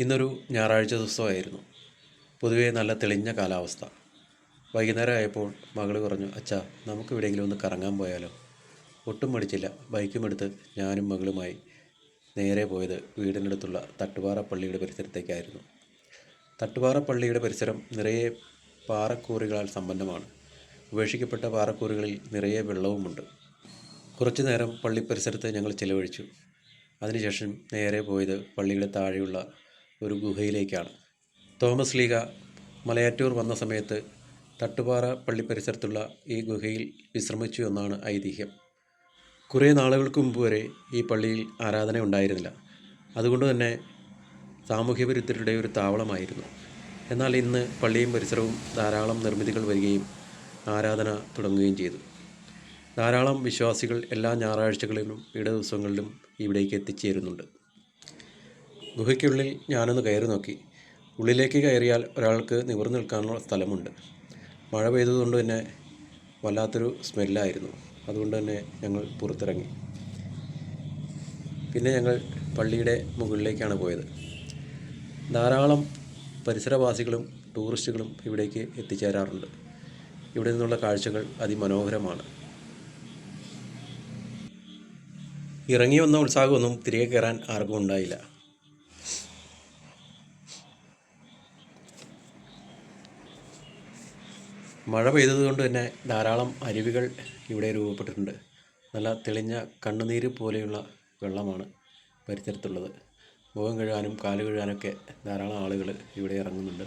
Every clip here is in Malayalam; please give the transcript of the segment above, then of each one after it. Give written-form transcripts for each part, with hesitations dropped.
ഇന്നൊരു ഞായറാഴ്ച ദിവസമായിരുന്നു. പൊതുവേ നല്ല തെളിഞ്ഞ കാലാവസ്ഥ. വൈകുന്നേരം ആയപ്പോൾ മകൾ പറഞ്ഞു, അച്ഛാ നമുക്ക് എവിടെയെങ്കിലും ഒന്ന് കറങ്ങാൻ പോയാലോ. ഒട്ടും മടിച്ചില്ല. ബൈക്കുമെടുത്ത് ഞാനും മകളുമായി നേരെ പോയത് വീടിനടുത്തുള്ള തട്ടുപാറ പള്ളിയുടെ പരിസരത്തേക്കായിരുന്നു. തട്ടുപാറ പള്ളിയുടെ പരിസരം നിറയെ പാറക്കൂറികളാൽ സമ്പന്നമാണ്. ഉപേക്ഷിക്കപ്പെട്ട പാറക്കൂറുകളിൽ നിറയെ വെള്ളവുമുണ്ട്. കുറച്ചു നേരം പള്ളി പരിസരത്ത് ഞങ്ങൾ ചിലവഴിച്ചു. അതിനുശേഷം നേരെ പോയത് പള്ളിയുടെ താഴെയുള്ള ഒരു ഗുഹയിലേക്കാണ്. തോമസ് ലീഗ മലയാറ്റൂർ വന്ന സമയത്ത് തട്ടുപാറ പള്ളി പരിസരത്തുള്ള ഈ ഗുഹയിൽ വിശ്രമിച്ചു എന്നാണ് ഐതിഹ്യം. കുറേ നാളുകൾക്ക് മുമ്പ് വരെ ഈ പള്ളിയിൽ ആരാധന ഉണ്ടായിരുന്നില്ല. അതുകൊണ്ട് തന്നെ സാമൂഹ്യവിരുദ്ധരുടെ ഒരു താവളമായിരുന്നു. എന്നാൽ ഇന്ന് പള്ളിയും പരിസരവും ധാരാളം നിർമ്മിതികൾ വരികയും ആരാധന തുടങ്ങുകയും ചെയ്തു. ധാരാളം വിശ്വാസികൾ എല്ലാ ഞായറാഴ്ചകളിലും ഇട ദിവസങ്ങളിലും ഇവിടേക്ക് എത്തിച്ചേരുന്നുണ്ട്. ഗുഹയ്ക്കുള്ളിൽ ഞാനൊന്ന് കയറി നോക്കി. ഉള്ളിലേക്ക് കയറിയാൽ ഒരാൾക്ക് നിവർന്നു നിൽക്കാനുള്ള സ്ഥലമുണ്ട്. മഴ പെയ്തതുകൊണ്ട് തന്നെ വല്ലാത്തൊരു സ്മെല്ലായിരുന്നു. അതുകൊണ്ട് തന്നെ ഞങ്ങൾ പുറത്തിറങ്ങി. പിന്നെ ഞങ്ങൾ പള്ളിയുടെ മുകളിലേക്കാണ് പോയത്. ധാരാളം പരിസരവാസികളും ടൂറിസ്റ്റുകളും ഇവിടേക്ക് എത്തിച്ചേരാറുണ്ട്. ഇവിടെ നിന്നുള്ള കാഴ്ചകൾ അതിമനോഹരമാണ്. ഇറങ്ങി വന്ന ഉത്സാഹമൊന്നും തിരികെ കയറാൻ ആർക്കും ഉണ്ടായില്ല. മഴ പെയ്തതുകൊണ്ട് തന്നെ ധാരാളം അരുവികൾ ഇവിടെ രൂപപ്പെട്ടിട്ടുണ്ട്. നല്ല തെളിഞ്ഞ കണ്ണുനീര് പോലെയുള്ള വെള്ളമാണ് പരിസരത്തുള്ളത്. മുഖം കഴുകാനും കാല് കഴുകാനൊക്കെ ധാരാളം ആളുകൾ ഇവിടെ ഇറങ്ങുന്നുണ്ട്.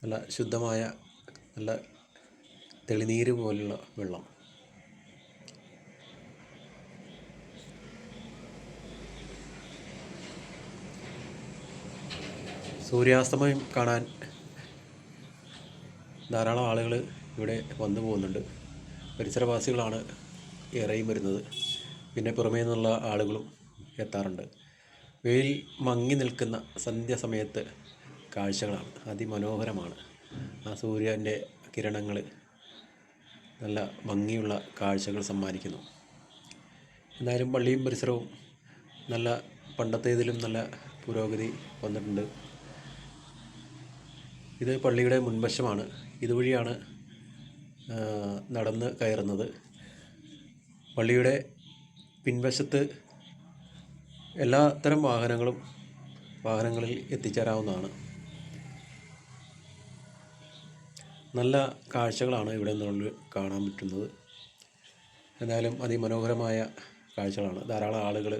നല്ല ശുദ്ധമായ നല്ല തെളിനീര് പോലുള്ള വെള്ളം. സൂര്യാസ്തമയം കാണാൻ ധാരാളം ആളുകൾ ഇവിടെ വന്നു പോകുന്നുണ്ട്. പരിസരവാസികളാണ് ഏറെയും വരുന്നത്. പിന്നെ പുറമേ നിന്നുള്ള ആളുകളും എത്താറുണ്ട്. വെയിൽ മങ്ങി നിൽക്കുന്ന സന്ധ്യാസമയത്ത് കാഴ്ചകളാണ് അതിമനോഹരമാണ്. ആ സൂര്യൻ്റെ കിരണങ്ങൾ നല്ല ഭംഗിയുള്ള കാഴ്ചകൾ സമ്മാനിക്കുന്നു. എന്തായാലും പള്ളിയും പരിസരവും നല്ല പണ്ടത്തേതിലും നല്ല പുരോഗതി വന്നിട്ടുണ്ട്. ഇത് പള്ളിയുടെ മുൻവശമാണ്. ഇതുവഴിയാണ് നടന്ന് കയറുന്നത്. പള്ളിയുടെ പിൻവശത്ത് എല്ലാത്തരം വാഹനങ്ങളിൽ എത്തിച്ചേരാവുന്നതാണ്. നല്ല കാഴ്ചകളാണ് ഇവിടെ നിന്നുകൊണ്ട് കാണാൻ പറ്റുന്നത്. എന്തായാലും അതിമനോഹരമായ കാഴ്ചകളാണ്. ധാരാളം ആളുകൾ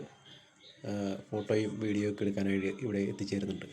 ഫോട്ടോയും വീഡിയോ ഒക്കെ എടുക്കാനായി ഇവിടെ എത്തിച്ചേരുന്നുണ്ട്.